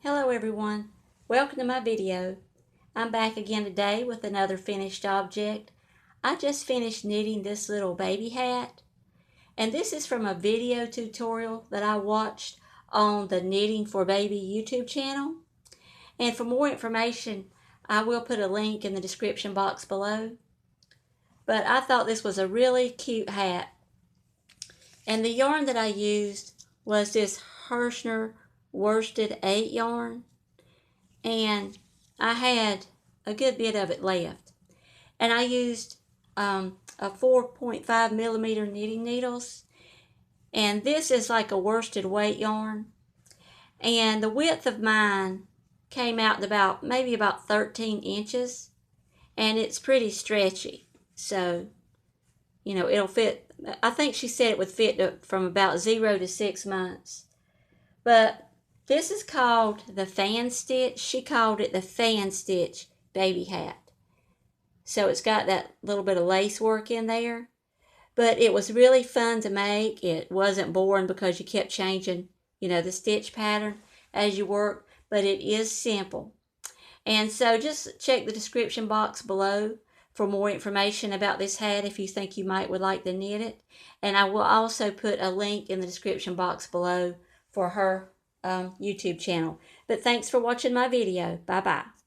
Hello everyone, welcome to my video. I'm back again today with another finished object. I just finished knitting this little baby hat, and this is from a video tutorial that I watched on the Knitting for Baby YouTube channel. And for more information, I will put a link in the description box below. But I thought this was a really cute hat. And the yarn that I used was this Herrschners Worsted 8 yarn. And I had a good bit of it left. And I used a 4.5 millimeter knitting needles. And this is like a worsted weight yarn. And the width of mine came out at maybe about 13 inches. And it's pretty stretchy. So, you know, it'll fit. I think she said it would fit from about 0 to 6 months. But this is called the Fern Stitch. She called it the Fern Stitch Baby Hat. So it's got that little bit of lace work in there. But it was really fun to make. It wasn't boring because you kept changing, the stitch pattern as you work. But it is simple. And so just check the description box below for more information about this hat if you think you would like to knit it. And I will also put a link in the description box below for her YouTube channel. But thanks for watching my video. Bye-bye.